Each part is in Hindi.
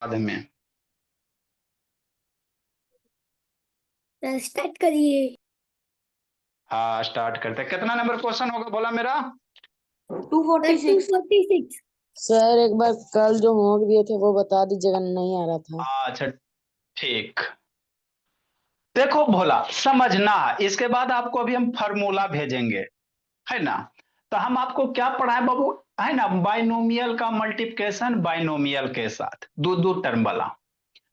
बाद में। स्टार्ट करिए। हाँ स्टार्ट करते हैं। कितना नंबर क्वेश्चन होगा बोला मेरा? 246। 246। सर एक बार कल जो होमवर्क दिए थे वो बता दीजिएगा, नहीं आ रहा था। अच्छा ठीक। देखो भोला समझना, इसके बाद आपको अभी हम फार्मूला भेजेंगे, है ना। तो हम आपको क्या पढ़ाए बाबू, है ना, बाइनोमियल का मल्टीप्लिकेशन बाइनोमियल के साथ दो दो टर्म वाला।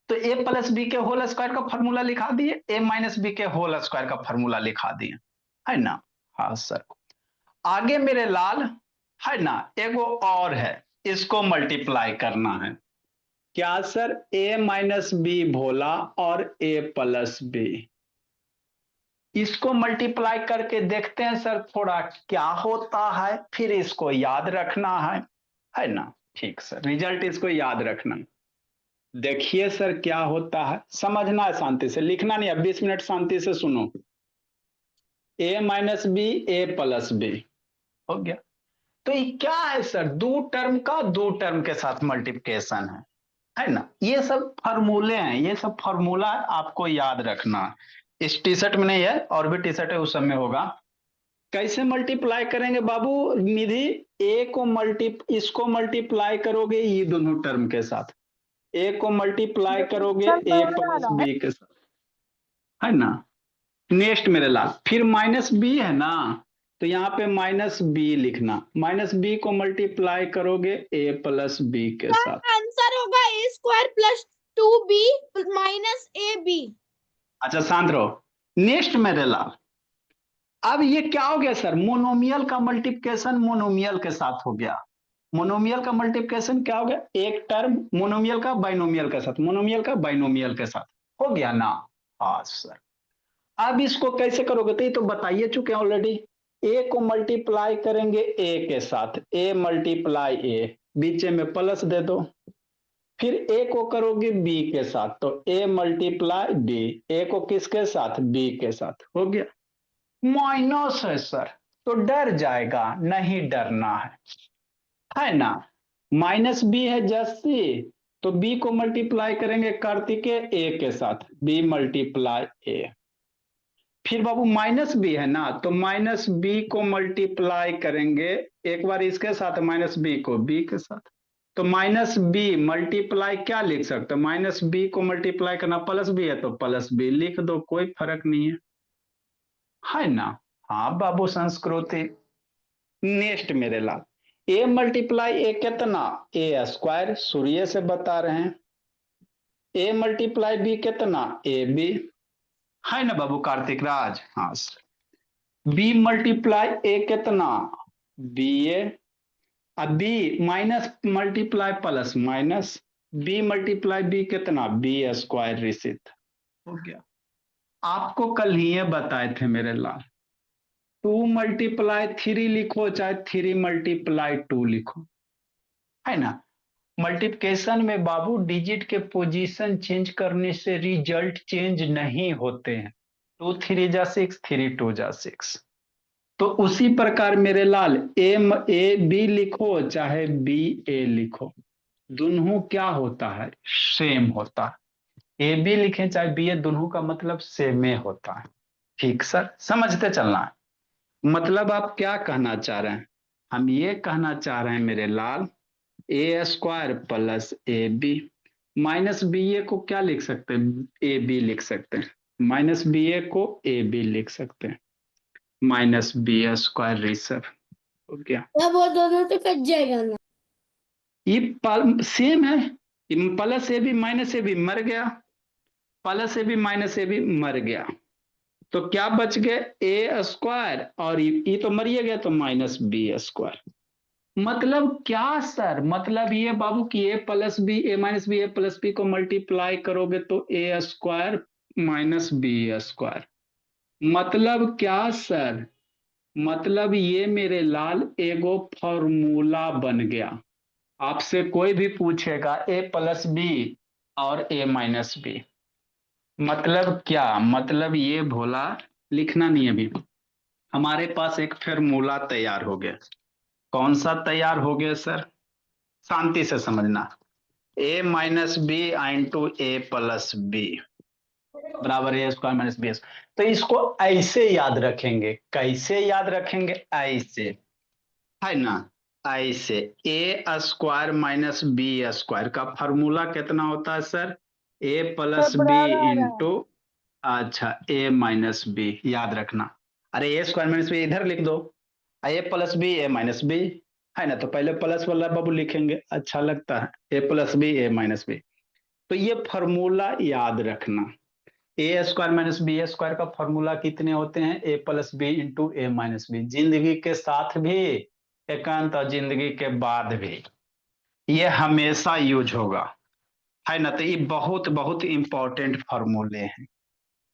तो ए प्लस बी के होल स्क्वायर का फॉर्मूला लिखा दिए, ए माइनस बी के होल स्क्वायर का फॉर्मूला लिखा दिए, है ना। हाँ सर। आगे मेरे लाल, है ना, एगो और है, इसको मल्टीप्लाई करना है। क्या सर? ए माइनस बी भोला और ए प्लस बी, इसको मल्टीप्लाई करके देखते हैं सर थोड़ा क्या होता है, फिर इसको याद रखना है ना। ठीक सर, रिजल्ट इसको याद रखना। देखिए सर क्या होता है, समझना है शांति से, लिखना नहीं है, 20 मिनट शांति से सुनो। ए माइनस बी ए प्लस बी हो गया। तो ये क्या है सर? दो टर्म का दो टर्म के साथ मल्टीप्लिकेशन है ना। ये सब फॉर्मूले हैं, ये सब फॉर्मूला आपको याद रखना। इस टी शर्ट में नहीं है, और भी टी शर्ट है, उस सब में होगा। कैसे मल्टीप्लाई करेंगे बाबू निधि? ए को इसको मल्टीप्लाई करोगे ये दोनों टर्म के साथ, ए को मल्टीप्लाई करोगे ए प्लस बी के साथ, है ना। नेक्स्ट मेरे लाल, फिर माइनस बी है ना, तो यहाँ पे माइनस बी लिखना, माइनस बी को मल्टीप्लाई करोगे ए प्लस बी के साथ। आंसर होगा a square plus 2b minus A b. अच्छा शांत रहो। नेक्स्ट मेरे लाल, अब ये क्या हो गया सर? मोनोमियल का मल्टीप्लिकेशन मोनोमियल के साथ हो गया। मोनोमियल का मल्टीप्लिकेशन क्या हो गया? एक टर्म मोनोमियल का बाइनोमियल के साथ, मोनोमियल का बाइनोमियल के साथ हो गया ना। हाँ सर। अब इसको कैसे करोगे? तो ये तो बताइए चुके ऑलरेडी। ए को मल्टीप्लाई करेंगे ए के साथ, ए मल्टीप्लाई ए, बीच में प्लस दे दो। फिर ए को करोगे बी के साथ, तो ए मल्टीप्लाई बी, ए को किसके साथ? बी के साथ हो गया। माइनस है सर, तो डर जाएगा, नहीं डरना है ना। माइनस बी है जस्सी, तो बी को मल्टीप्लाई करेंगे कार्तिके ए के साथ, बी मल्टीप्लाई ए। फिर बाबू माइनस बी है ना, तो माइनस बी को मल्टीप्लाई करेंगे एक बार इसके साथ, माइनस बी को बी के साथ, तो माइनस बी मल्टीप्लाई क्या लिख सकते? माइनस बी को मल्टीप्लाई करना, प्लस बी है तो प्लस बी लिख दो, कोई फर्क नहीं है ना। हाँ बाबू संस्कृति। नेक्स्ट मेरे लाल, ए मल्टीप्लाई ए कितना? ए स्क्वायर, सूर्य से बता रहे हैं। ए मल्टीप्लाई बी कितना? ए बी, है ना बाबू कार्तिक राज। हाँ बी मल्टीप्लाई ए कितना? B A. अब B minus multiply plus minus, B multiply B कितना? बी स्क्वायर रिसित हो गया। आपको कल ही ये बताए थे मेरे लाल, 2 × 3 लिखो चाहे 3 × 2 लिखो, है ना। मल्टीप्लिकेशन में बाबू डिजिट के पोजीशन चेंज करने से रिजल्ट चेंज नहीं होते हैं। 2 × 3 = 6, 3 × 2 = 6। तो उसी प्रकार मेरे लाल एम ए बी लिखो चाहे बी ए लिखो, दोनों क्या होता है? सेम होता है। ए बी लिखे चाहे बी ए, दोनों का मतलब सेम होता है। ठीक सर, समझते चलना है। मतलब आप क्या कहना चाह रहे हैं? हम ये कहना चाह रहे हैं मेरे लाल, a square plus A B, minus b a को क्या लिख सकते हैं? ए बी लिख सकते हैं, माइनस बी ए को ए बी लिख सकते हैं, माइनस बी स्क्वायर रिसर हो गया। वो दोनों तो कट जाएगा ना। ये सेम है, plus A B minus A B मर गया, plus A B minus A B मर गया, तो क्या बच गए? ए स्क्वायर, और ये तो मरिए गया, तो माइनस बी स्क्वायर। मतलब क्या सर? मतलब ये बाबू कि ए प्लस बी, ए माइनस बी, ए प्लस बी को मल्टीप्लाई करोगे तो ए स्क्वायर माइनस बी स्क्वायर। मतलब क्या सर? मतलब ये मेरे लाल एगो फॉर्मूला बन गया। आपसे कोई भी पूछेगा ए प्लस बी और ए माइनस बी, मतलब क्या? मतलब ये भोला लिखना नहीं अभी, हमारे पास एक फॉर्मूला तैयार हो गया। कौन सा तैयार हो गया सर? शांति से समझना। ए माइनस बी इंटू ए प्लस बी बराबर ए स्क्वायर माइनस बी। तो इसको ऐसे याद रखेंगे, कैसे याद रखेंगे, ऐसे, है ना, ऐसे ए स्क्वायर माइनस बी स्क्वायर का फॉर्मूला कितना होता है सर, ए प्लस बी इंटू, अच्छा ए माइनस बी याद रखना। अरे ए स्क्वायर माइनस बी इधर लिख दो, ए प्लस बी ए माइनस बी, है ना, तो पहले प्लस वाला बाबू लिखेंगे, अच्छा लगता है, A plus B A minus B. तो ये फॉर्मूला याद रखना, ए स्क्वायर माइनस बी स्क्वायर का फॉर्मूला कितने होते हैं, ए प्लस बी इंटू ए माइनस बी, जिंदगी के साथ भी एकांत और जिंदगी के बाद भी ये हमेशा यूज होगा, है ना। तो ये बहुत बहुत इंपॉर्टेंट फॉर्मूले हैं।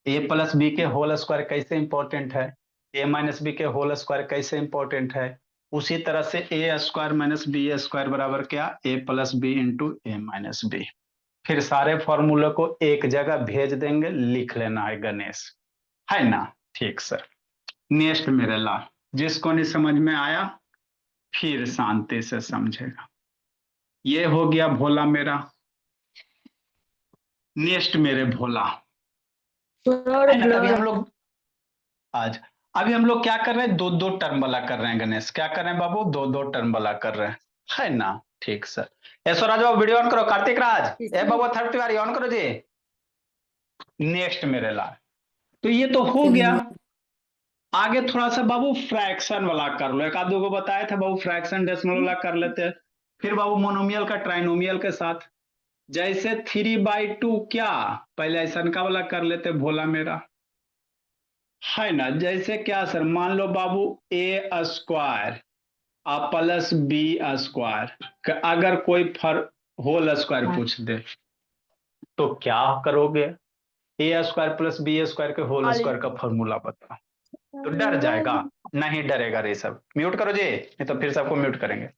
ए प्लस बी के होल स्क्वायर कैसे इंपॉर्टेंट है, ए माइनस बी के होल स्क्वायर कैसे इंपॉर्टेंट है, उसी तरह से ए स्क्वायर माइनस बी स्क्वायर बराबर क्या, ए प्लस बी इंटू ए माइनस बी। फिर सारे फॉर्मूले को एक जगह भेज देंगे, लिख लेना है गणेश, है ना। ठीक सर, नेक्स्ट मेरे लाल, जिसको नहीं समझ में आया फिर शांति से समझेगा। ये हो गया भोला मेरा। नेक्स्ट मेरे भोला, है ना। अभी हम लोग आज अभी हम लोग क्या कर रहे हैं, दो दो टर्म वाला कर रहे हैं गणेश, क्या कर रहे हैं बाबू, दो दो टर्म वाला कर रहे हैं, है ना। ठीक sir, Aishwarya Raj video on करो, कार्तिक राज ए बाबू थर्ड तिवारी ऑन करो जी। नेक्स्ट मेरे लाल, तो ये तो हो गया। आगे थोड़ा सा बाबू फ्रैक्शन वाला कर लो, एक आध दो को बताया था बाबू, फ्रैक्शन डेसिमल वाला कर लेते हैं। फिर बाबू मोनोमियल का ट्राइनोमियल के साथ, जैसे 3/2 क्या, पहले ऐसा का वाला कर लेते भोला मेरा, है ना। जैसे क्या सर, मान लो बाबू ए स्क्वायर प्लस बी स्क्वायर, अगर कोई होल स्क्वायर पूछ दे तो क्या करोगे, ए स्क्वायर प्लस बी स्क्वायर के होल स्क्वायर का फॉर्मूला बता, तो डर जाएगा, नहीं डरेगा रे सब, म्यूट करो जी, नहीं तो फिर सबको म्यूट करेंगे।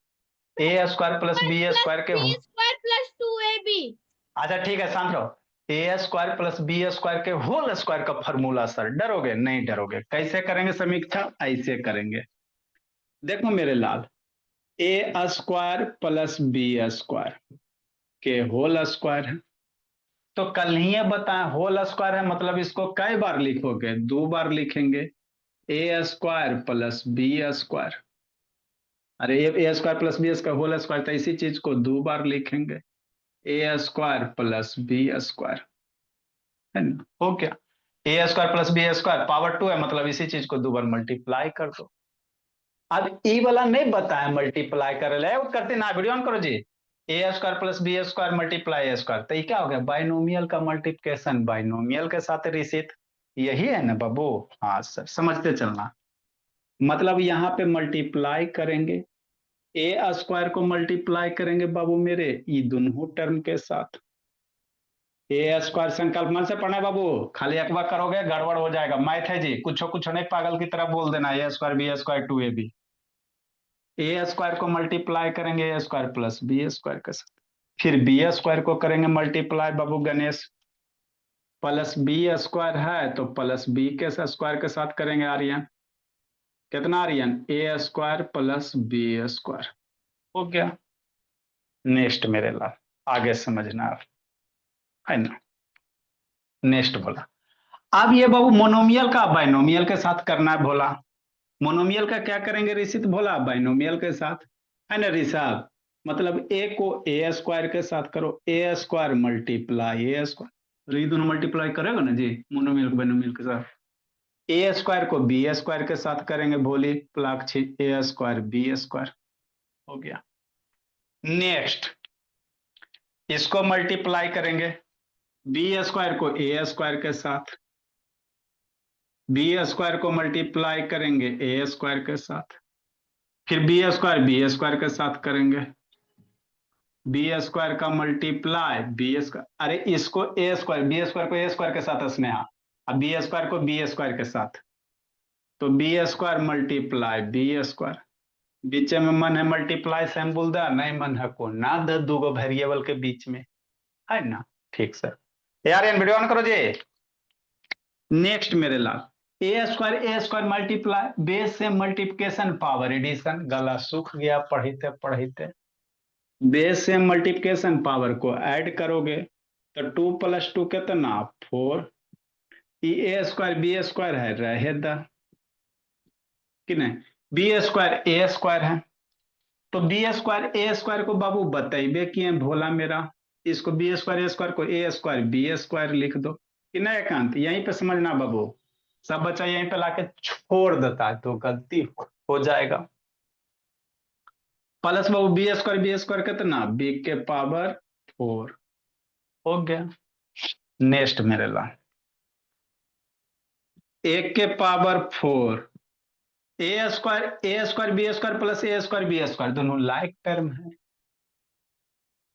ए स्क्वायर प्लस बी स्क्वायर के बी स्क्वायर प्लस 2ab। अच्छा ठीक है शांत रहो, ए स्क्वायर प्लस बी स्क्वायर के होल स्क्वायर का फॉर्मूला सर, डरोगे नहीं डरोगे, कैसे करेंगे समीक्षा, ऐसे करेंगे। देखो मेरे लाल, a square plus B square के होल स्क्वायर है, तो कल ही बताएं होल स्क्वायर है मतलब इसको कई बार लिखोगे, दो बार लिखेंगे, A square plus B square, अरे A square plus B square whole square, तो इसी चीज को दो बार लिखेंगे, A square plus B square, है ना, हो गया। A square plus B square power 2 है, मतलब इसी चीज को दो बार मल्टीप्लाई कर दो। अब ई वाला नहीं बताया मल्टीप्लाई कर ले, करते ना, वीडियो ऑन करो जी। A square plus B square multiply A square, तो ये क्या हो गया, बाइनोमियल का मल्टीप्लिकेशन बाइनोमियल के साथ रिसित, यही है ना बाबू। हाँ सर, समझते चलना, मतलब यहाँ पे मल्टीप्लाई करेंगे, ए स्क्वायर को मल्टीप्लाई करेंगे बाबू मेरे ये दोनों टर्म के साथ, ए स्क्वायर संकल्प मन से पढ़ना है बाबू, खाली अकबा करोगे गड़बड़ हो जाएगा, मैथ है जी, कुछ नहीं पागल की तरह बोल देना, ए स्क्वायर बी स्क्वायर 2ab, ए स्क्वायर को मल्टीप्लाई करेंगे ए स्क्वायर प्लस बी स्क्वायर के साथ, फिर बी स्क्वायर को करेंगे मल्टीप्लाई बाबू गणेश, प्लस बी स्क्वायर है तो प्लस बी के स्क्वायर के साथ करेंगे आर्यन, कितना आर्यन, ए स्क्वायर प्लस बी स्क्वायर, हो गया। नेक्स्ट मेरे लाल, आगे समझना है ना। नेक्स्ट बोला, अब ये बाबू मोनोमियल का बाइनोमियल के साथ करना है भोला, मोनोमियल का क्या करेंगे ऋषित भोला, बाइनोमियल के साथ, है ना ऋषभ, मतलब ए को ए स्क्वायर के साथ करो, ए स्क्वायर मल्टीप्लाई ए स्क्वायर, ये दोनों मल्टीप्लाई करेगा ना जी, मोनोमियल बाइनोमियल के साथ, ए स्क्वायर को बी स्क्वायर के साथ करेंगे भोली प्लाक्षी, ए स्क्वायर बी स्क्वायर, हो गया। नेक्स्ट इसको मल्टीप्लाई करेंगे, बी स्क्वायर को ए स्क्वायर के साथ, बी स्क्वायर को मल्टीप्लाई करेंगे ए स्क्वायर के साथ, फिर बी स्क्वायर के साथ करेंगे, बी स्क्वायर का मल्टीप्लाई बी स्क्वायर, अरे इसको ए स्क्वायर, बी स्क्वायर को ए स्क्वायर के साथ स्नेहा, अब बी स्क्वायर को बी स्क्वायर के साथ, तो B square multiply B square, बीच में मन है मल्टीप्लाई सेम बोल दा, नहीं मन है को ना द दो वेरिएबल के बीच में, है ना। ठीक सर, यार वीडियो ऑन करो जी। नेक्स्ट मेरे लाल, ए स्क्वायर मल्टीप्लाई, बेस से मल्टीप्लिकेशन पावर एडिशन, गला सूख गया पढ़ते पढ़ते, बेस से मल्टीप्लिकेशन पावर को ऐड करोगे तो 2 + 2 कितना 4। ए स्क्वायर बी स्क्वायर है रहे द कि नहीं, बी स्क्वायर ए स्क्वायर है, तो बी स्क्वायर ए स्क्वायर को बाबू बतेबे किए भोला मेरा, इसको बी स्क्वायर ए स्क्वायर को ए स्क्वायर बी स्क्वायर लिख दो कि नहीं एकांत, यहीं पे समझना बाबू, सब बच्चा यहीं पे लाके छोड़ देता है तो गलती हो जाएगा। प्लस बाबू बी स्क्वायर कितना बी के पावर 4 हो गया। नेक्स्ट मेरे ला एक के power 4 A square B square plus A square B square दोनों लाइक टर्म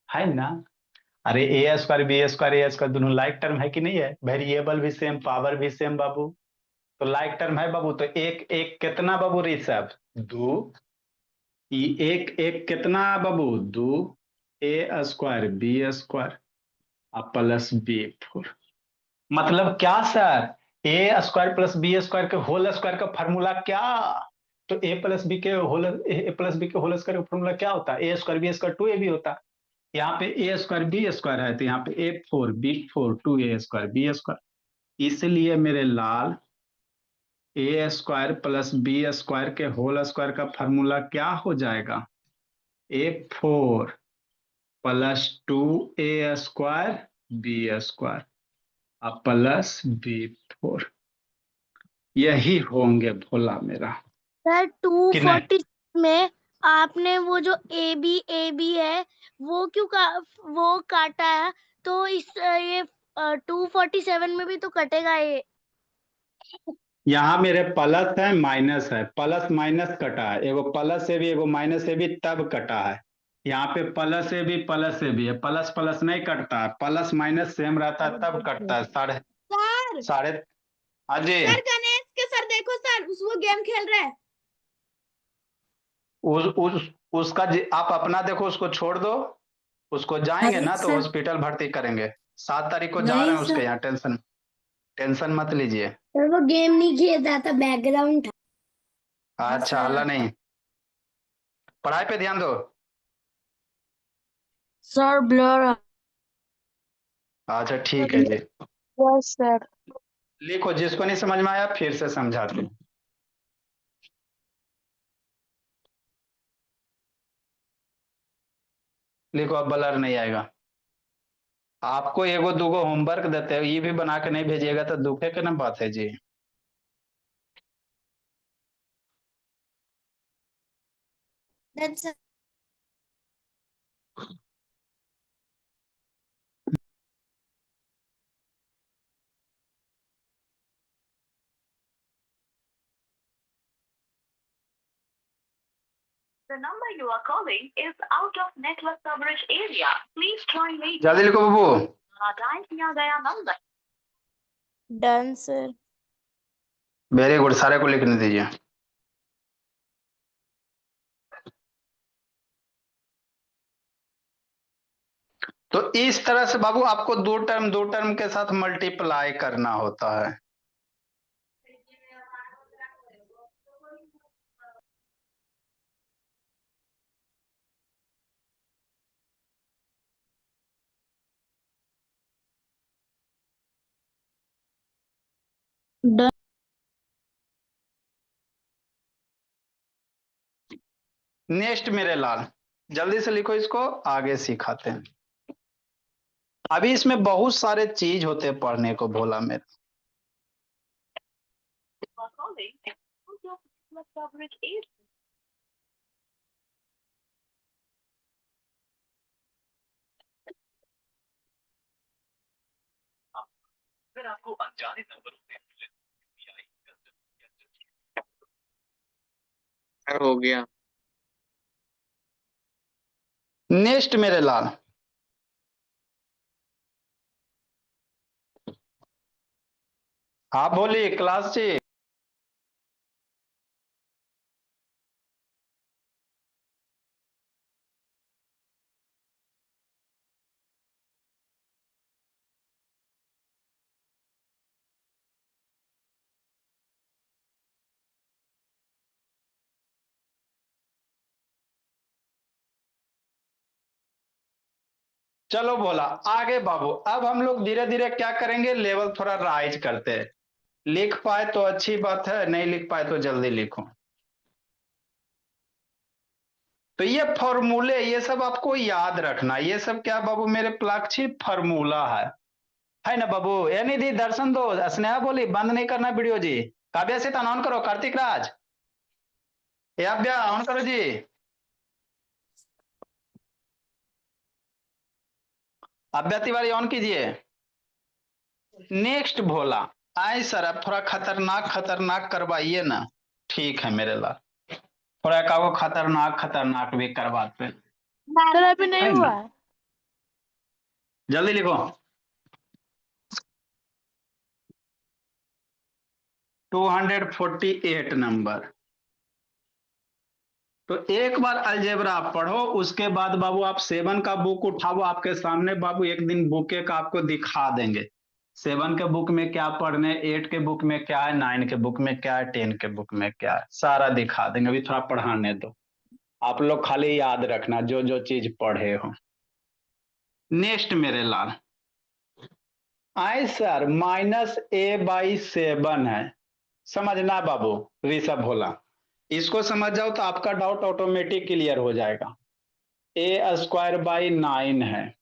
है ना। अरे A square B square A square दोनों लाइक टर्म है कि नहीं है, वेरिएबल भी सेम पावर भी सेम बाबू, तो लाइक टर्म है बाबू, तो एक एक कितना बाबू ऋषभ 2, एक एक कितना बाबू 2 A square B square plus B 4, मतलब क्या sir, A square plus B square के होल स्क्वायर का फॉर्मूला क्या, तो ए प्लस बी के होल स्क्वायर का फॉर्मूला क्या होता है, ए स्क्वायर बी स्क्वायर 2ab होता है, यहाँ पे ए स्क्वायर बी स्क्वायर है तो यहाँ पे A4 B4 2a² B², इसलिए मेरे लाल a square plus B square के होल स्क्वायर का फॉर्मूला क्या हो जाएगा, A4 + 2a² B² plus B4, यही होंगे भोला मेरा सर कि नहीं। 240 में आपने वो जो ए बी है वो वो काटा है, तो इस ये 247 में भी तो कटेगा ये। यहाँ मेरे प्लस है माइनस है, प्लस माइनस कटा है, एगो प्लस से भी एगो माइनस से भी तब कटा है, यहाँ पे प्लस से भी है, प्लस प्लस नहीं कटता है, प्लस माइनस सेम रहता है तब कटता है, साढ़े सर साढ़े। हाँ जी, सर गणेश के सर देखो सर वो गेम खेल रहे हैं। उसका आप अपना देखो, उसको छोड़ दो, उसको जाएंगे नहीं ना तो सर, हॉस्पिटल भर्ती करेंगे, 7 तारीख को जा नहीं रहे हैं उसके सर, यहाँ, टेंशन टेंशन मत लीजिए। सर वो गेम नहीं खेल रहा था, बैकग्राउंड था। अच्छा हल्ला नहीं, पढ़ाई पे ध्यान दो। Sir blur. अच्छा ठीक है जी, यस सर। लिखो, जिसको नहीं समझ में आया फिर से समझाते हैं। लिखो, अब ब्लर नहीं आएगा। आपको एगो दूगो होमवर्क देते हैं, ये भी बना के नहीं भेजिएगा तो दुखे के ना बात है जी। That's The number you are calling is out of network coverage area. Please try later. जल्दी लिखो बाबू। डायल किया गया number. Done sir. Very good, सारे को लिखने दीजिए। तो इस तरह से बाबू आपको दो टर्म के साथ मल्टीप्लाई करना होता है। डन। नेक्स्ट मेरे लाल, जल्दी से लिखो, इसको आगे सिखाते हैं। अभी इसमें बहुत सारे चीज होते हैं पढ़ने को भोला मेरा। You are calling is out of network coverage area. अगर आपको अनजाने नंबरों में हो गया। नेक्स्ट मेरे लाल, आप बोलिए क्लास जी। चलो बोला आगे बाबू। अब हम लोग धीरे धीरे क्या करेंगे, लेवल थोड़ा राइज करते हैं। लिख पाए तो अच्छी बात है, नहीं लिख पाए तो जल्दी लिखो। तो ये फॉर्मूले ये सब आपको याद रखना, ये सब क्या बाबू मेरे प्लाक्षी फॉर्मूला है ना बाबू। ये निधि दर्शन दो, स्नेहा बोली बंद नहीं करना वीडियो जी। काव्या से ऑन करो, कार्तिक राज ये अभ्या ऑन करो जी। अभ्या तिवारी ऑन कीजिए। नेक्स्ट भोला। आए सर अब थोड़ा खतरनाक खतरनाक करवाइए ना। ठीक है मेरे लाल, थोड़ा का खतरनाक खतरनाक भी करवाते हैं। सर अभी नहीं है हुआ ना? है। जल्दी लिखो। 248 नंबर। तो एक बार अलजेब्रा पढ़ो, उसके बाद बाबू आप 7 का बुक उठाओ, आपके सामने बाबू एक दिन बुक का आपको दिखा देंगे 7 के बुक में क्या पढ़ने, 8 के बुक में क्या है, 9 के बुक में क्या है, 10 के बुक में क्या है, सारा दिखा देंगे। अभी थोड़ा पढ़ाने दो, आप लोग खाली याद रखना जो जो चीज पढ़े हो। नेक्स्ट मेरे लाल। आए सर -a/7 है, समझना बाबू। ऋषभ भोला इसको समझ जाओ तो आपका डाउट ऑटोमेटिक क्लियर हो जाएगा। a²/9 है,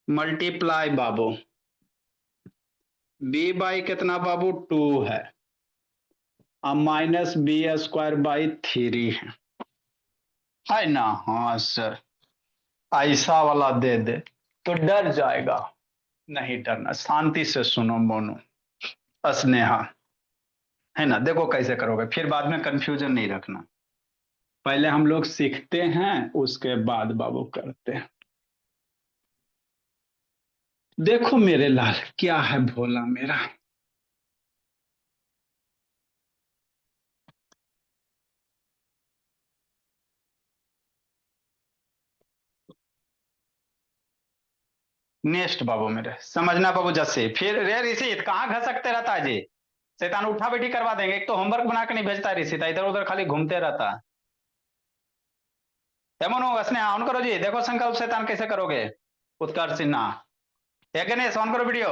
मल्टीप्लाई बाबू b/ कितना बाबू 2 है, अब -b²/3 है ना। हाँ सर ऐसा वाला दे दे तो डर जाएगा, नहीं डरना, शांति से सुनो मोनू स्नेहा, है ना। देखो कैसे करोगे, फिर बाद में कंफ्यूजन नहीं रखना। पहले हम लोग सीखते हैं उसके बाद बाबू करते हैं। देखो मेरे लाल क्या है भोला मेरा। नेक्स्ट बाबू मेरे समझना बाबू, जैसे फिर रे ऋषित कहाँ घसकते रहता है जी, शैतान उठा बैठी करवा देंगे। एक तो होमवर्क बना के नहीं भेजता है ऋषित, इधर उधर खाली घूमते रहता है। एमन स्नेहा ऑन करो जी, देखो संकल्प शैतान कैसे करोगे। उत्कर्ष सिन्हा गणेश ऑन करो वीडियो।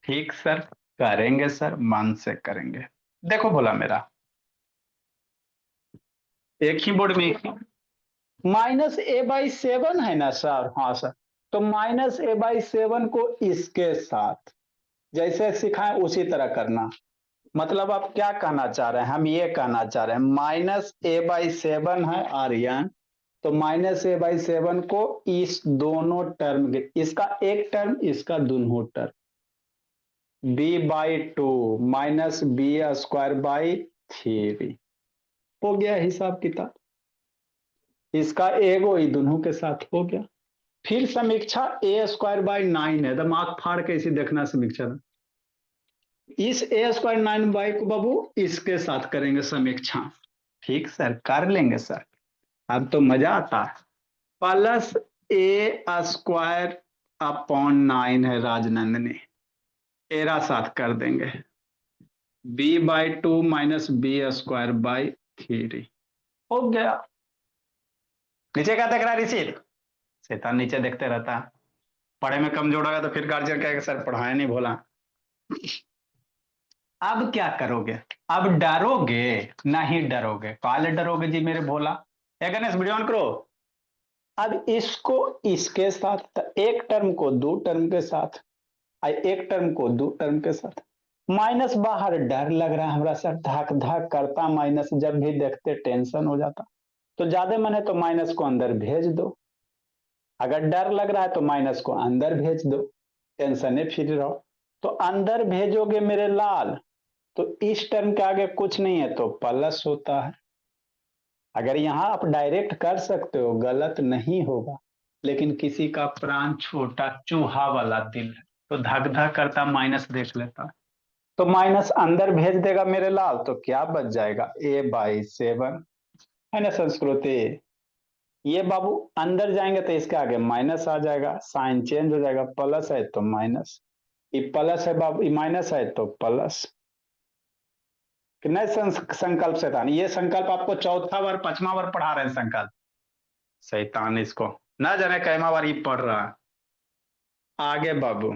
ठीक सर करेंगे सर, मन से करेंगे। देखो बोला मेरा एक ही बोर्ड में -a/7 है ना सर। हाँ सर, तो -a/7 को इसके साथ जैसे सिखाएं उसी तरह करना। मतलब आप क्या कहना चाह रहे हैं, हम ये कहना चाह रहे हैं -a/7 है आर्यन, तो -a/7 को इस दोनों टर्म के, इसका एक टर्म इसका दोनों टर्म b/2 -b²/3 हो गया हिसाब किताब। इसका एगो ही दोनों के साथ हो गया। फिर समीक्षा a²/9 है, दिमाग फाड़ के इसे देखना समीक्षा। इस a²/9 को बाबू इसके साथ करेंगे समीक्षा। ठीक सर कर लेंगे सर, अब तो मजा आता है। +a² अपॉन 9 है राजनंदनी, एरा साथ कर देंगे b/2 -b²/3 हो गया। नीचे क्या देख रहा है ऋषि, शैतान नीचे देखते रहता है। पढ़े में कमजोर होगा तो फिर गार्जियन कहेगा सर पढ़ाए नहीं भोला। अब क्या करोगे, अब डरोगे नहीं डरोगे, काले डरोगे जी मेरे भोला। गणेश वीडियो ऑन करो। अब इसको इसके साथ, एक टर्म को दो टर्म के साथ, एक टर्म को दो टर्म के साथ। माइनस बाहर डर लग रहा है हमारा सर, धक धक करता माइनस, जब भी देखते टेंशन हो जाता। तो ज्यादा मन है तो माइनस को अंदर भेज दो, अगर डर लग रहा है तो माइनस को अंदर भेज दो, टेंशन फ्री रहो। तो अंदर भेजोगे मेरे लाल तो इस टर्म के आगे कुछ नहीं है तो प्लस होता है। अगर यहां आप डायरेक्ट कर सकते हो गलत नहीं होगा, लेकिन किसी का प्राण छोटा चूहा वाला दिल है तो धक धक करता माइनस देख लेता, तो माइनस अंदर भेज देगा मेरे लाल, तो क्या बच जाएगा a/7 है ना संस्कृति। ये बाबू अंदर जाएंगे तो इसके आगे माइनस आ जाएगा, साइन चेंज हो जाएगा, प्लस है तो माइनस, ये प्लस है बाबू, ये माइनस है तो प्लस। कि नहीं संकल्प शैतान, ये संकल्प आपको चौथा बार 5वां बार पढ़ा रहे हैं संकल्प शैतान इसको। ना जाने कैमा बारी पढ़ रहा है। आगे बाबू,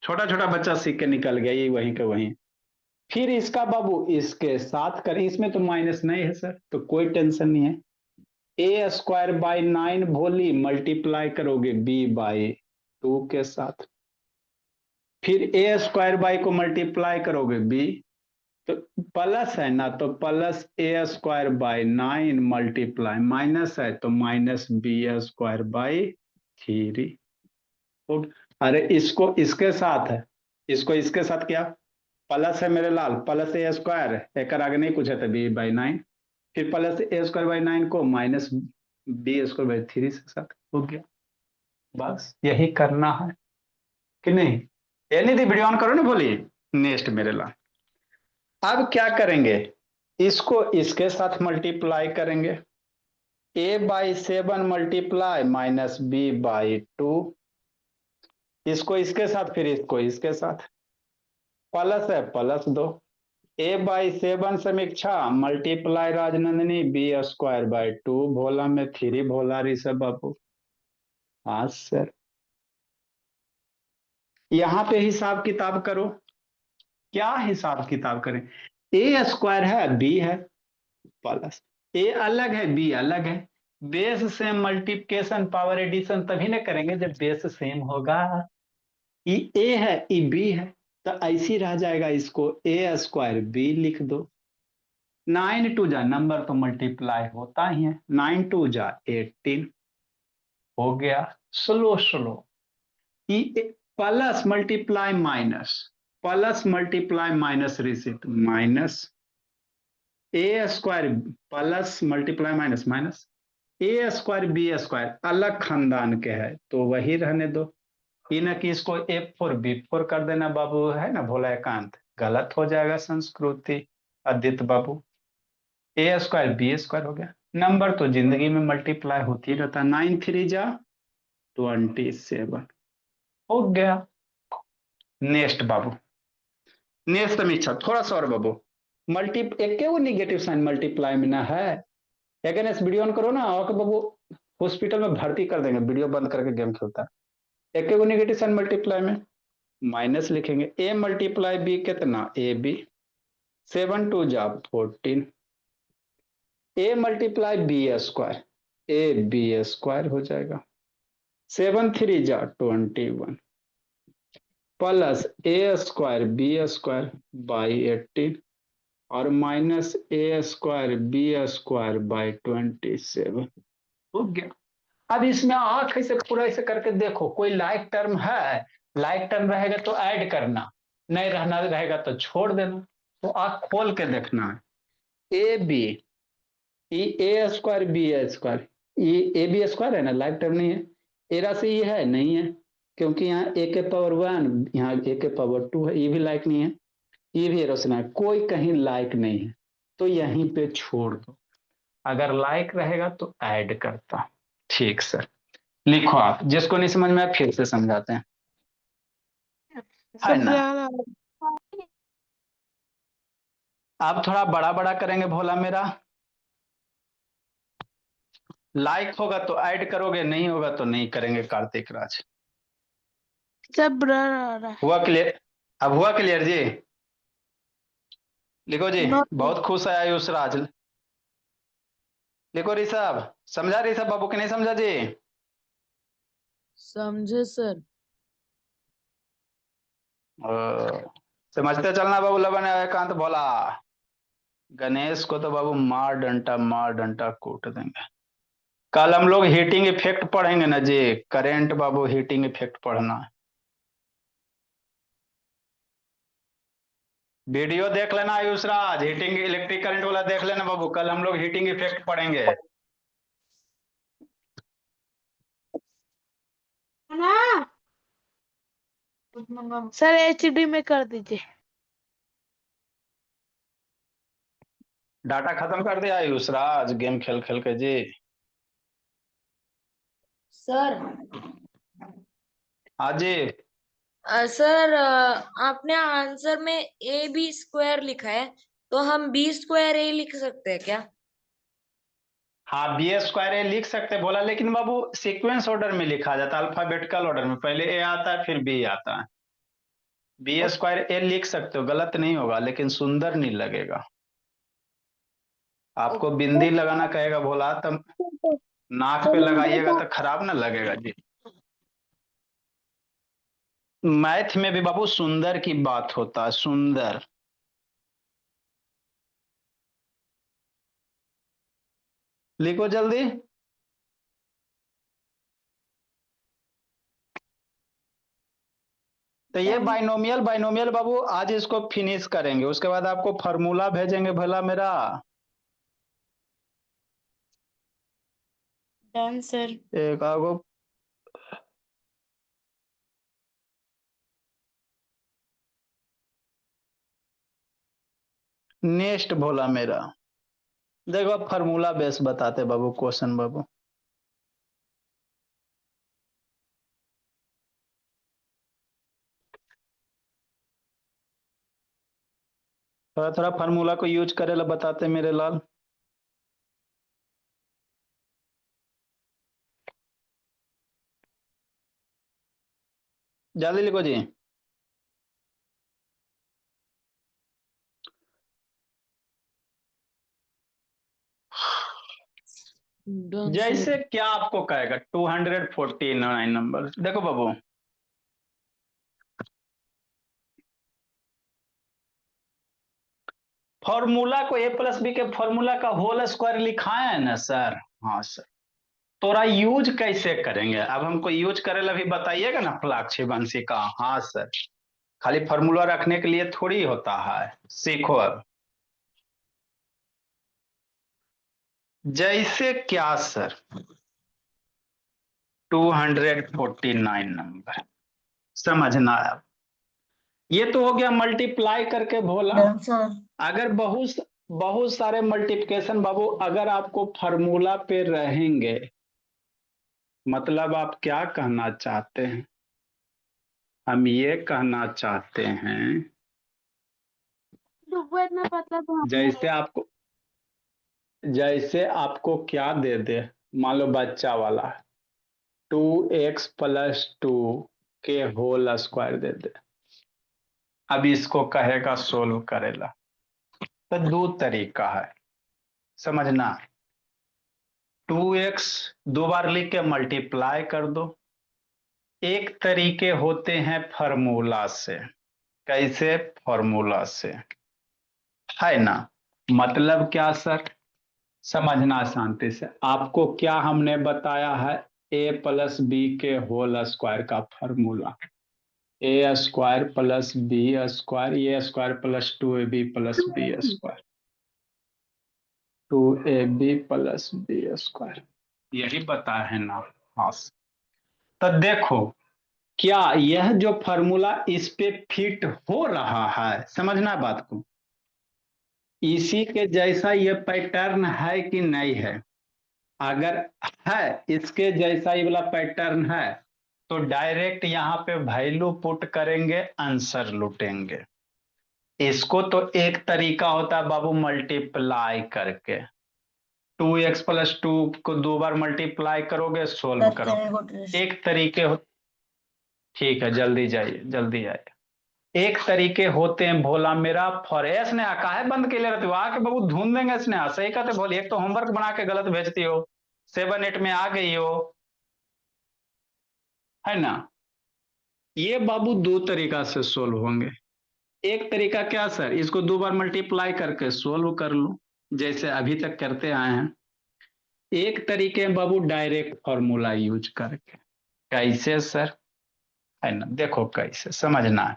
छोटा छोटा बच्चा सीख के निकल गया, ये वहीं के वहीं। फिर इसका बाबू इसके साथ करें, इसमें तो माइनस नहीं है सर, तो कोई टेंशन नहीं है। ए स्क्वायर बाई 9 भोली मल्टीप्लाई करोगे बी बाई 2 के साथ, फिर ए स्क्वायर बाई को मल्टीप्लाई करोगे बी, तो प्लस है ना, तो plus A square by 9 multiply, minus है तो माइनस बी स्क्वायर बाई 3। अरे इसको इसके साथ है, इसको इसके साथ क्या, प्लस है मेरे लाल, प्लस ए स्क्वायर, एक आगे नहीं कुछ है तो बी बाई 9, फिर प्लस ए स्क्वायर बाई 9 को माइनस बी स्क्वायर बाई 3 से साथ हो गया। बस यही करना है कि नहीं? ये नहीं थी, वीडियो ऑन करो ना, बोलिए नेक्स्ट मेरे लाल। अब क्या करेंगे, इसको इसके साथ मल्टीप्लाई करेंगे, A by 7 multiply minus B by 2, इसको इसके साथ फिर इसको इसके साथ, प्लस है plus 2, A by 7 Samiksha multiply Rajnandani B square by 2, भोला में 3 भोला ऋषभ बाबू। हाँ सर, यहां पे हिसाब किताब करो। क्या हिसाब किताब करें, ए स्क्वायर है बी है, प्लस ए अलग है बी अलग है, base same multiplication power addition तभी ना करेंगे जब बेस सेम होगा। ई ए है ई बी है, तो ऐसी रह जाएगा, इसको ए स्क्वायर बी लिख दो। 9 टू जा, नंबर तो मल्टीप्लाई होता ही है, 9 टू जा 18 हो गया। स्लो स्लो, ई plus multiply minus, plus multiply minus रिसिट minus A square, plus multiply minus minus A square B square, अलग खानदान के है तो वही रहने दो। इन की इसको F4 B4 कर देना बाबू, है ना भोला एकांत, गलत हो जाएगा संस्कृति आदित्य बाबू। ए स्क्वायर बी स्क्वायर हो गया, नंबर तो जिंदगी में मल्टीप्लाई होती रहता, 9 3 जा 27 हो गया। नेक्स्ट बाबू, नेक्स्ट समीक्षा थोड़ा सा और बाबू, मल्टी एक वो निगेटिव साइन मल्टीप्लाई में ना है, एगेनेस्ट वीडियो ऑन करो ना, और बाबू हॉस्पिटल में भर्ती कर देंगे, वीडियो बंद करके गेम खेलता है। एक वो निगेटिव साइन मल्टीप्लाई में माइनस लिखेंगे, ए मल्टीप्लाई बी कितना ए बी, 7 2 जा 14, A multiply B square A B square हो जाएगा, 7 3 जा 21 plus A square B square by 18 और minus A square B square by 27 हो गया। अब इसमें आंख ऐसे पूरा ऐसे करके देखो, कोई लाइक टर्म है, लाइक टर्म रहेगा तो ऐड करना, नहीं रहना रहेगा तो छोड़ देना। तो आंख खोल के देखना है, A B A square B square, ये ए बी स्क्वायर है ना, लाइक टर्म नहीं है, ए राशि ये है नहीं है, क्योंकि यहाँ ए के पावर 1 यहाँ ए के पावर 2 है, ये भी लाइक नहीं है, ये भी रोशना है, कोई कहीं लाइक नहीं है, तो यहीं पे छोड़ दो, अगर लाइक रहेगा तो ऐड करता। ठीक सर, लिखो आप, जिसको नहीं समझ में आया फिर से समझाते हैं, है ना। आप थोड़ा बड़ा बड़ा करेंगे भोला मेरा, लाइक होगा तो ऐड करोगे, नहीं होगा तो नहीं करेंगे कार्तिक राज। सब ब्लर आ रहा है। हुआ क्लियर, अब हुआ क्लियर जी, लिखो जी। Not बहुत खुश है आयुष राज, लिखो ऋषभ, समझा ऋषभ बाबू कि नहीं समझा जी? समझे सर। समझते चलना बाबू, लवन एकांत भोला, गणेश को तो बाबू मार डंटा कूट देंगे। कल हम लोग हीटिंग इफेक्ट पढ़ेंगे ना जी, करेंट बाबू हीटिंग इफेक्ट पढ़ना है, वीडियो देख लेना आयुष राज, हीटिंग इलेक्ट्रिक करंट वाला देख लेना बाबू, कल हम लोग हीटिंग इफेक्ट पढ़ेंगे। सर HD में कर दीजिए। डाटा खत्म कर दिया आयुष राज गेम खेल खेल के जी? सर हाँ जी, सर आपने आंसर में ए बी स्क्वायर लिखा है, तो हम बी स्क्वायर ए लिख सकते हैं क्या? हाँ बी स्क्वायर ए लिख सकते बोला, लेकिन बाबू सीक्वेंस ऑर्डर में लिखा जाता है, अल्फाबेटिकल ऑर्डर में, पहले ए आता है फिर बी आता है। बी स्क्वायर ए लिख सकते हो, गलत नहीं होगा, लेकिन सुंदर नहीं लगेगा। आपको बिंदी लगाना कहेगा भोला तब नाक पे लगाइएगा तो खराब ना लगेगा जी। मैथ में भी बाबू सुंदर की बात होता है, सुंदर। लिखो जल्दी। तो ये बाइनोमियल बाइनोमियल बाबू आज इसको फिनिश करेंगे, उसके बाद आपको फॉर्मूला भेजेंगे भला मेरा। Done sir. एक आगो नेक्स्ट भोला मेरा। देखो अब फॉर्मूला बेस बताते बाबू, क्वेश्चन बाबू। थोड़ा थोड़ा फार्मूला को यूज करे ला बताते मेरे लाल। जल्दी लिखो जी। डन जैसे सर। क्या आपको कहेगा 249 नंबर। देखो बाबू, फॉर्मूला को ए प्लस बी के फॉर्मूला का होल स्क्वायर लिखाए है ना सर। हाँ सर। तोरा यूज कैसे करेंगे, अब हमको यूज करे ला भी बताइएगा ना फलाक्षी वंशी का। हाँ सर, खाली फॉर्मूला रखने के लिए थोड़ी होता है, सीखो अब। जैसे क्या सर 249 नंबर, समझना है अब। ये तो हो गया मल्टीप्लाई करके भोला। Done sir. अगर बहुत बहुत सारे मल्टीप्लिकेशन बाबू अगर आपको फॉर्मूला पे रहेंगे, मतलब आप क्या कहना चाहते हैं? हम ये कहना चाहते हैं डुब्बा इतना पतला तो हम नहीं जैसे आपको क्या दे दे, मान लो बच्चा वाला 2x+2 के होल स्क्वायर दे दे, अब इसको कहेगा सोल्व करेला। तो दो तरीका है, समझना। 2x दो बार लिख के मल्टीप्लाई कर दो। एक तरीके होते हैं फॉर्मूला से। कैसे? फॉर्मूला से, है ना। मतलब क्या सर, समझना शांति से। आपको क्या हमने बताया है, ए प्लस बी के होल स्क्वायर का formula. A square plus B square, A square plus 2ab plus B square, 2ab plus B square, यही बताया है ना। हाँ। तो देखो क्या यह जो फॉर्मूला इस पे फिट हो रहा है, समझना बात को। इसी के जैसा ये पैटर्न है कि नहीं है? अगर है, इसके जैसा ये वाला पैटर्न है, तो डायरेक्ट यहाँ पे वैल्यू पुट करेंगे, आंसर लूटेंगे। इसको तो एक तरीका होता है बाबू मल्टीप्लाई करके, 2x+2 को दो बार मल्टीप्लाई करोगे सोल्व करोगे। एक तरीके हो, ठीक है जल्दी जाइए जल्दी आइए। एक तरीके होते हैं भोला मेरा। फॉर स्नेहा काहे बंद के ले रहती हो, आके बाबू ढूंढ देंगे स्नेहा, सही कहते बोल। एक तो होमवर्क बना के गलत भेजती हो, 7 8 में आ गई हो, है ना। ये बाबू दो तरीका से सोल्व होंगे। एक तरीका क्या सर, इसको दो बार मल्टीप्लाई करके सोल्व कर लो, जैसे अभी तक करते आए हैं। एक तरीके हैं बाबू डायरेक्ट फॉर्मूला यूज करके। कैसे सर, है ना, देखो कैसे समझना है।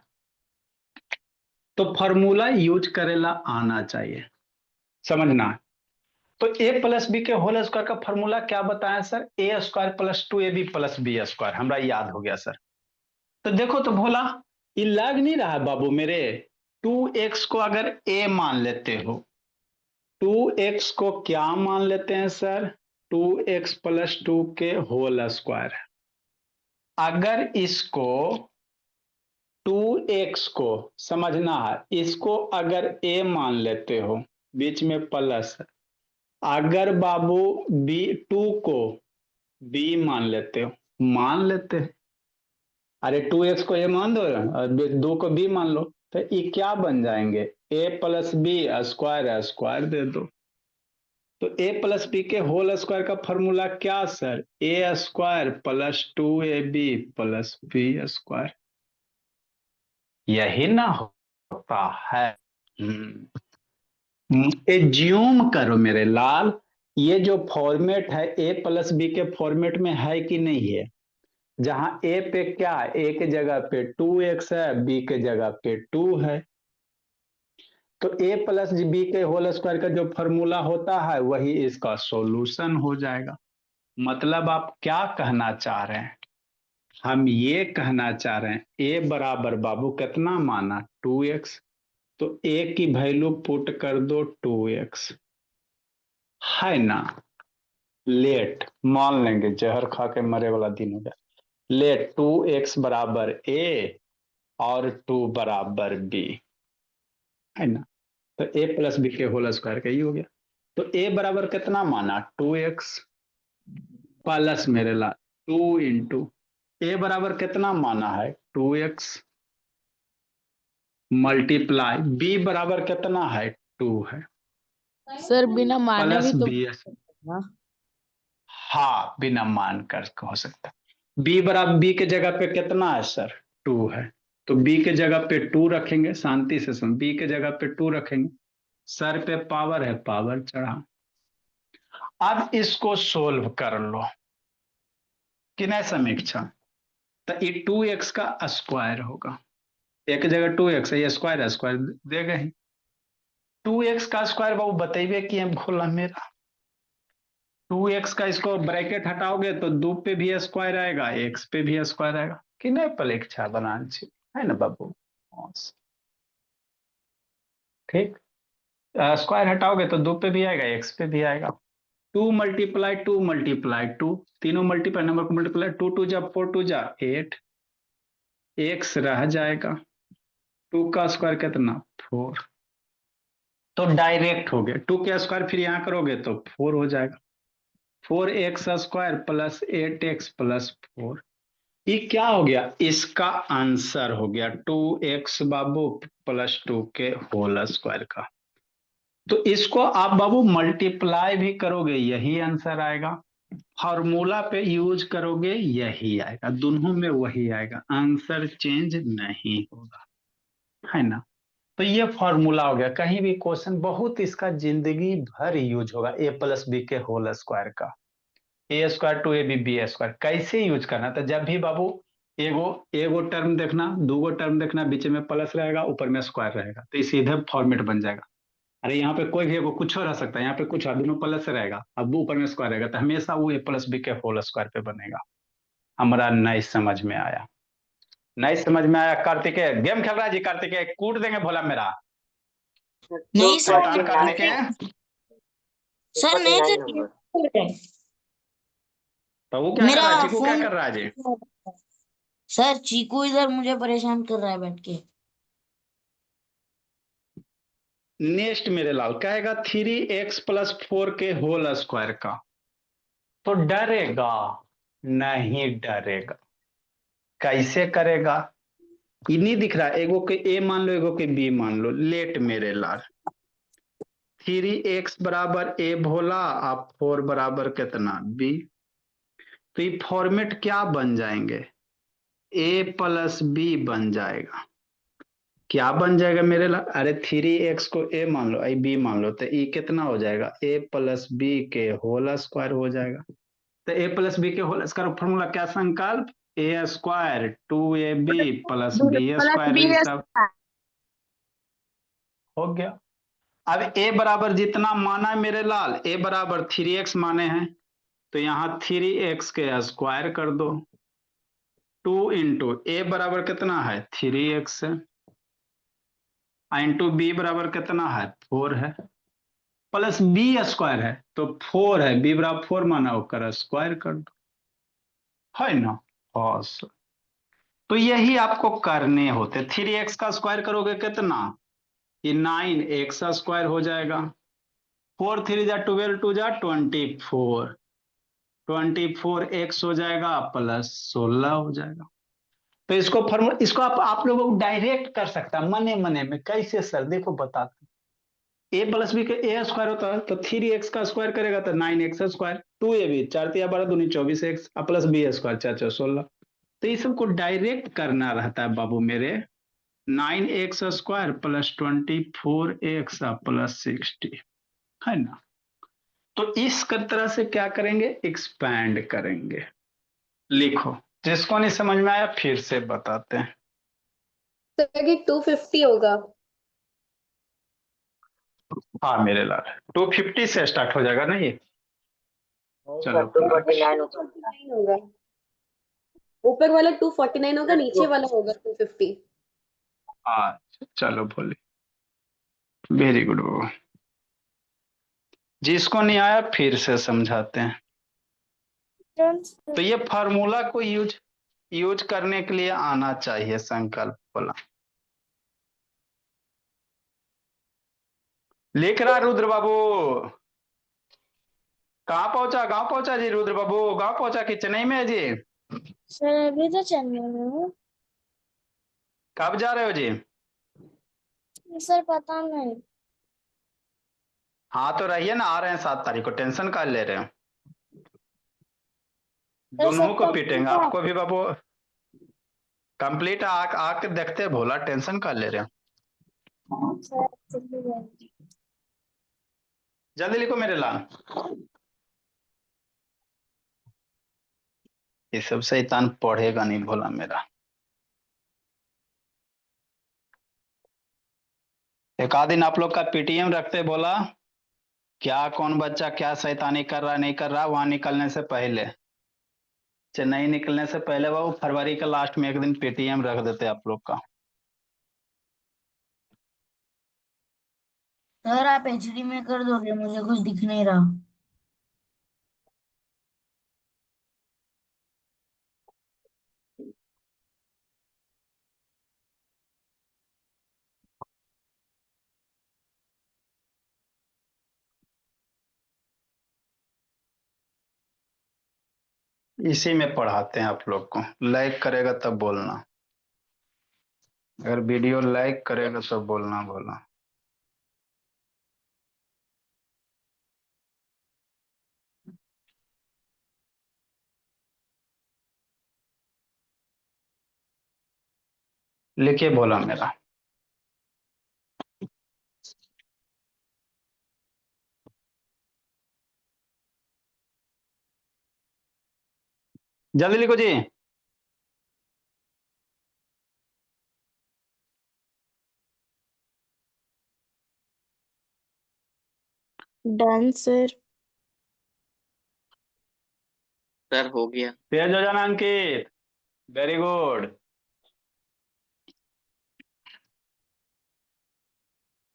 तो फॉर्मूला यूज करेला आना चाहिए, समझना है। तो ए प्लस बी के होल स्क्वायर का फॉर्मूला क्या बताया sir, A square plus 2ab plus B square, हमरा याद हो गया सर। तो देखो तो भोला, ये लग नहीं रहा है बाबू मेरे। 2x को अगर a मान लेते हो, 2x को क्या मान लेते हैं सर, 2x+2 के होल स्क्वायर। अगर इसको 2x को, समझना है, इसको अगर a मान लेते हो, बीच में प्लस, अगर बाबू बी 2 को बी मान लेते हो, मान लेते हैं, अरे 2x को ए मान दो और 2 को बी मान लो, तो ये क्या बन जाएंगे, a प्लस बी स्क्वायर दे दो। तो a प्लस बी के होल स्क्वायर का फॉर्मूला क्या sir, a square plus 2ab plus B square, यही ना होता है। एज्यूम करो मेरे लाल, ये जो फॉर्मेट है a प्लस बी के फॉर्मेट में है कि नहीं है, जहां a पे क्या है, a के जगह पे 2x है, b के जगह पे 2 है, तो a प्लस बी के होल स्क्वायर का जो फॉर्मूला होता है वही इसका सॉल्यूशन हो जाएगा। मतलब आप क्या कहना चाह रहे हैं, हम ये कहना चाह रहे हैं a बराबर बाबू कितना माना 2x, तो a की वैल्यू पुट कर दो 2x, है ना। लेट मान लेंगे, जहर खा के मरे वाला दिन हो गया, लेट 2x बराबर a और 2 बराबर b, है ना। तो a प्लस बी के होल स्क्वायर का ही हो गया। तो a बराबर कितना माना 2x प्लस मेरे ला 2 इंटू a बराबर कितना माना है 2x मल्टीप्लाई b बराबर कितना है 2 है, सर बिना माने प्लस भी तो बी, हाँ। हाँ बिना मान कर हो सकता है। b बराबर b के जगह पे कितना है सर 2 है, तो b के जगह पे 2 रखेंगे, शांति से सुन, b के जगह पे 2 रखेंगे, सर पे पावर है पावर चढ़ा। अब इसको सोल्व कर लो किन्हें समीक्षा, तो ये 2x का स्क्वायर होगा, एक जगह 2x है, ये स्क्वायर है, स्क्वायर देगा ही। 2x का स्क्वायर बाबू बतेबे किए भोला मेरा, 2x का इसको ब्रैकेट हटाओगे तो 2 पे भी स्क्वायर आएगा, x पे भी स्क्वायर आएगा कि नहीं, परीक्षा बनाना चाहिए, है ना बाबू। ठीक, स्क्वायर हटाओगे तो 2 पे भी आएगा, x पे भी आएगा। 2 × 2 × 2 तीनों मल्टीप्लाई, नंबर को मल्टीप्लाई, 2 2 जा 4 2 जा 8, x रह जाएगा, 2 का स्क्वायर कितना 4, तो डायरेक्ट हो गया, 2 के स्क्वायर फिर यहाँ करोगे तो 4 हो जाएगा, 4x square plus 8x plus 4, ये क्या हो गया, इसका आंसर हो गया 2x बाबू प्लस 2 के होल स्क्वायर का। तो इसको आप बाबू मल्टीप्लाई भी करोगे यही आंसर आएगा, फॉर्मूला पे यूज करोगे यही आएगा, दोनों में वही आएगा, आंसर चेंज नहीं होगा, है ना। तो ये फॉर्मूला हो गया, कहीं भी क्वेश्चन बहुत इसका जिंदगी भर यूज होगा, a प्लस बी के होल स्क्वायर का, A square two A B B square कैसे यूज करना, तो जब भी बाबू एगो एगो टर्म देखना, दूगो टर्म देखना, बीच में प्लस रहेगा, ऊपर में स्क्वायर रहेगा, तो सीधे फॉर्मेट बन जाएगा। अरे यहाँ पे कोई भी एगो कुछ हो रह सकता है, यहाँ पे कुछ दोनों प्लस रहेगा, अब ऊपर में स्क्वायर रहेगा, तो हमेशा वो ए प्लस बी के होल स्क्वायर पे बनेगा। हमारा नहीं समझ में आया, नहीं समझ में आया, कार्तिकेय गेम खेल रहा है जी, कार्तिकेय कूट देंगे भोला मेरा, नहीं सर, शैतान कार्तिकेय, सर नहीं सर, तो वो क्या कर मेरा रहा है, चीकू क्या फोन, कर रहा है जी। सर चीकू इधर मुझे परेशान कर रहा है बैठ के। नेक्स्ट मेरे लाल कहेगा 3x प्लस 4 के होल स्क्वायर का, तो डरेगा नहीं, डरेगा कैसे करेगा, ये नहीं दिख रहा, एगो के ए मान लो, एगो के बी मान लो, लेट मेरे लाल 3x बराबर ए भोला, आप 4 बराबर कितना बी, तो ये फॉर्मेट क्या बन जाएंगे, ए प्लस बी बन जाएगा, क्या बन जाएगा मेरे लाल, अरे 3x को a मान लो, आई b मान लो, तो ये कितना हो जाएगा, a प्लस बी के होल स्क्वायर हो जाएगा। तो a प्लस बी के होल स्क्वायर फॉर्मूला क्या Sankalp, a square 2ab plus B square, ये सब हो गया। अब a बराबर जितना माना मेरे लाल, a बराबर 3x माने हैं, तो यहाँ 3x के स्क्वायर कर दो, 2 इंटू a बराबर कितना है 3x है, इंटू बी बराबर कितना है 4 है, प्लस बी स्क्वायर है तो 4 है, बी बराबर 4 माना होकर स्क्वायर कर दो, है ना। हाँ सर, तो यही आपको करने होते, 3x का स्क्वायर करोगे कितना, ये 9x स्क्वायर हो जाएगा, 4 3 जा 12, 2 जा 24, 24 x हो जाएगा प्लस 16 हो जाएगा। तो इसको फॉर्मूला, इसको आप लोगों को डायरेक्ट कर सकता है मने मने में। कैसे सर, देखो बताते। ए प्लस बी के ए स्क्वायर होता है तो 3x का स्क्वायर करेगा तो 9x स्क्वायर, 2ab 4 तिया 12 दूनी 24x प्लस बी स्क्वायर 4 4 16। तो ये सबको डायरेक्ट करना रहता है बाबू मेरे। 9x square plus 24x plus 60 है ना। तो इस तरह से क्या करेंगे, एक्सपैंड करेंगे। लिखो, जिसको नहीं समझ में आया फिर से बताते हैं। सर ये 250 होगा। हाँ मेरे लाल, 250 से स्टार्ट हो जाएगा ना ये। चलो 249 होगा। ऊपर वाला 249 होगा, नीचे वाला होगा 250। हाँ चलो बोले, वेरी गुड बाबू। जिसको नहीं आया फिर से समझाते हैं। तो ये फार्मूला को यूज करने के लिए आना चाहिए संकल्प बोला। लिख रहा रुद्र बाबू, कहाँ पहुंचा, गांव पहुंचा जी रुद्र बाबू, गांव पहुंचा कि चेन्नई में है जी? सर अभी तो चेन्नई में हूँ। कब जा रहे हो जी? सर पता नहीं। हाँ तो रहिए ना, आ रहे हैं 7 तारीख को, टेंशन का ले रहे हो? दोनों को पीटेंगे, आपको भी बाबू कंप्लीट आके देखते भोला, टेंशन का ले रहे हो? जल्दी लिखो मेरे लाल। ये सब शैतान पढ़ेगा नहीं भोला मेरा। एक आध दिन आप लोग का पीटीएम रखते बोला, क्या कौन बच्चा क्या शैतानी कर रहा नहीं कर रहा, वहां निकलने से पहले, चेन्नई निकलने से पहले बाबू फरवरी के लास्ट में एक दिन पीटीएम रख देते आप लोग का। सर आप एचडी में कर दोगे, मुझे कुछ दिख नहीं रहा। इसी में पढ़ाते हैं आप लोग को। लाइक करेगा तब बोलना, अगर वीडियो लाइक करेगा तब बोलना बोला। लिखिए बोला मेरा। जल्दी लिखो जी। Done sir. सर हो गया। तेज हो जाना अंकित, वेरी गुड।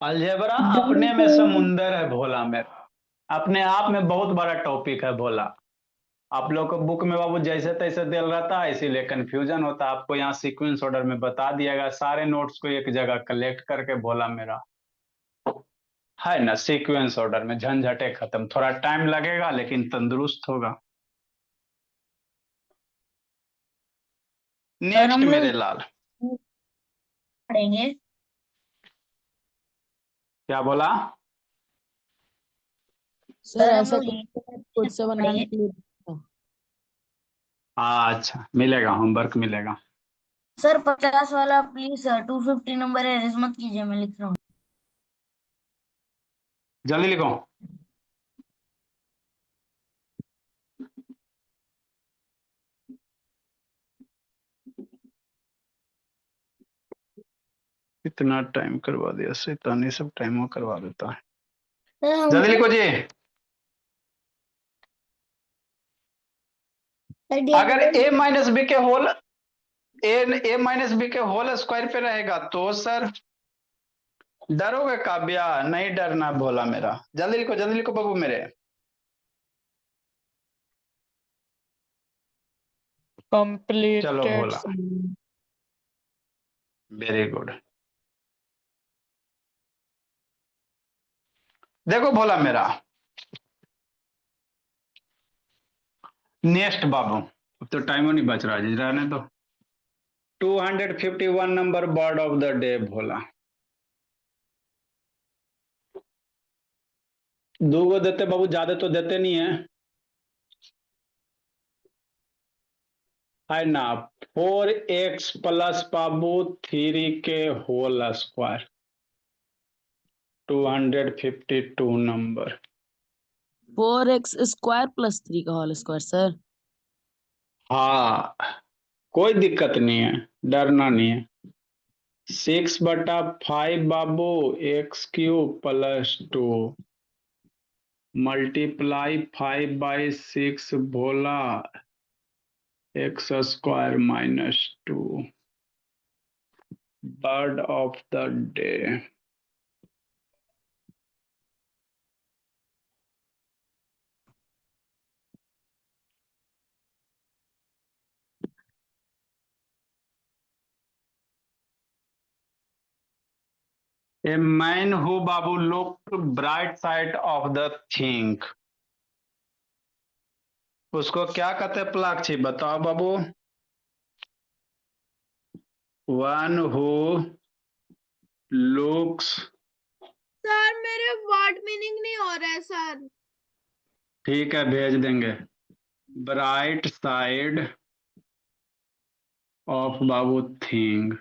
अलजेब्रा अपने में समुंदर है भोला मेरा, अपने आप में बहुत बड़ा टॉपिक है भोला। आप लोग को बुक में बाबू जैसे तैसे दिल रहता है, इसीलिए कंफ्यूजन होता है। आपको यहाँ सीक्वेंस ऑर्डर में बता दिया गया, सारे नोट्स को एक जगह कलेक्ट करके भोला मेरा, है ना। सीक्वेंस ऑर्डर में झंझटे खत्म, थोड़ा टाइम लगेगा लेकिन तंदुरुस्त होगा। नेक्स्ट मेरे लाल, पढ़ेंगे। क्या बोला? सर हम ऐसा लोग खुद से बनाने पढ़ेंगे। के लिए। अच्छा मिलेगा, होमवर्क मिलेगा। सर 50 वाला प्लीज सर, 250 नंबर है, रिस्क मत कीजिए, मैं लिख रहा हूँ। जल्दी लिखो। इतना टाइम करवा दिया शैतानी, सब टाइम करवा देता है। जल्दी लिखो जी। अगर ए माइनस बी के होल ए माइनस बी के होल स्क्वायर पे रहेगा तो सर डरोगे काव्या? नहीं डरना भोला मेरा। जल्दी लिखो बाबू मेरे। चलो भोला, वेरी गुड। देखो भोला मेरा, नेक्स्ट बाबू, अब तो टाइम नहीं बच रहा जी, रहने तो। 251 number bird of the day Bhola. दो गो देते बाबू, ज्यादा तो देते नहीं है, है ना। 4x प्लस बाबू 3 के whole square, 252 number. 4x square plus 3 का होल स्क्वायर सर। हाँ, कोई दिक्कत नहीं है, डरना नहीं है। 6/5 बाबू x³ plus 2 multiply 5/6 Bhola x² -2 bird of the day. A man who Babu looked bright side of the think, उसको क्या कहते हैं प्लाक्षी, बताओ बाबू। One who looks, सर मेरे वर्ड मीनिंग नहीं हो रहा है सर। ठीक है भेज देंगे। Bright side of Babu thing,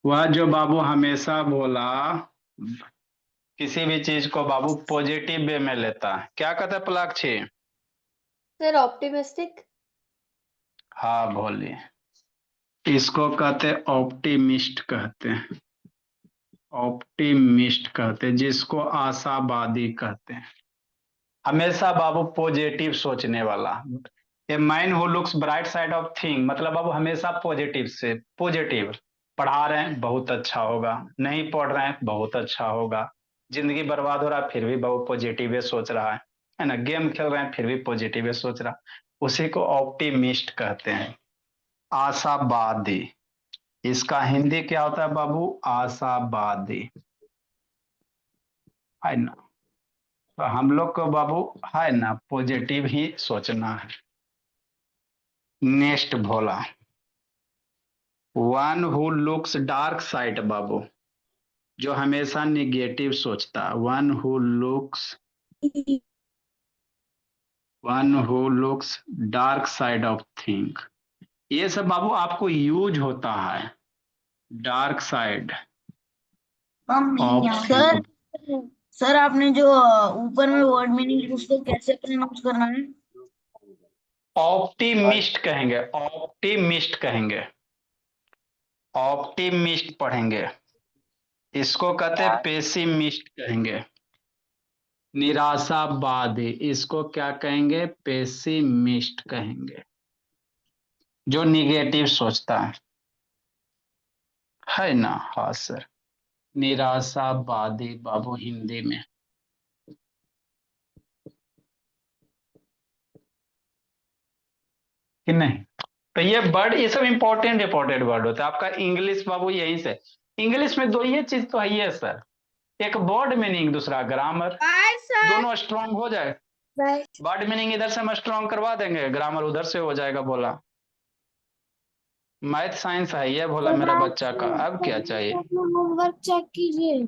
वह जो बाबू हमेशा बोला किसी भी चीज को बाबू पॉजिटिव वे में लेता है, क्या कहते हैं प्लाक्षी। Sir optimistic. हाँ बोलिए, इसको कहते हैं ऑप्टिमिस्ट, कहते हैं ऑप्टिमिस्ट, कहते हैं जिसको आशावादी कहते हैं, हमेशा बाबू पॉजिटिव सोचने वाला। A man who looks bright side of thing मतलब बाबू हमेशा पॉजिटिव से, पॉजिटिव। पढ़ा रहे हैं बहुत अच्छा होगा, नहीं पढ़ रहे हैं बहुत अच्छा होगा, जिंदगी बर्बाद हो रहा है फिर भी बाबू पॉजिटिव सोच रहा है ना, गेम खेल रहे हैं फिर भी पॉजिटिव सोच रहा, उसी को ऑप्टिमिस्ट कहते हैं, आशावादी। इसका हिंदी क्या होता है बाबू, आशावादी, है ना। तो हम लोग को बाबू है ना पॉजिटिव ही सोचना है। Next Bhola, one who looks dark side बाबू, जो हमेशा निगेटिव सोचता, one who looks dark side of think, ये सब बाबू आपको यूज होता है, dark side of sir sir आपने जो ऊपर में वर्ड मीनिंग उसको कैसे प्रोनाउंस करना है? ऑप्टिमिस्ट कहेंगे, ऑप्टिमिस्ट कहेंगे, ऑप्टिमिस्ट पढ़ेंगे। इसको कहते हैं पेसिमिस्ट कहेंगे, निराशावादी, इसको क्या कहेंगे, पेसिमिस्ट कहेंगे, जो निगेटिव सोचता है ना। हाँ सर, निराशावादी बाबू हिंदी में। कि नहीं, तो ये वर्ड, ये सब इंपॉर्टेंट इंपॉर्टेंट वर्ड होता है आपका इंग्लिश बाबू, यहीं से। इंग्लिश में दो ये चीज तो है ही है सर, एक वर्ड मीनिंग, दूसरा ग्रामर, दोनों स्ट्रांग हो जाए। वर्ड मीनिंग इधर से हम स्ट्रांग करवा देंगे, ग्रामर उधर से हो जाएगा बोला। मैथ साइंस है ये भोला मेरा बच्चा का, अब क्या चाहिए। होमवर्क चेक कीजिए।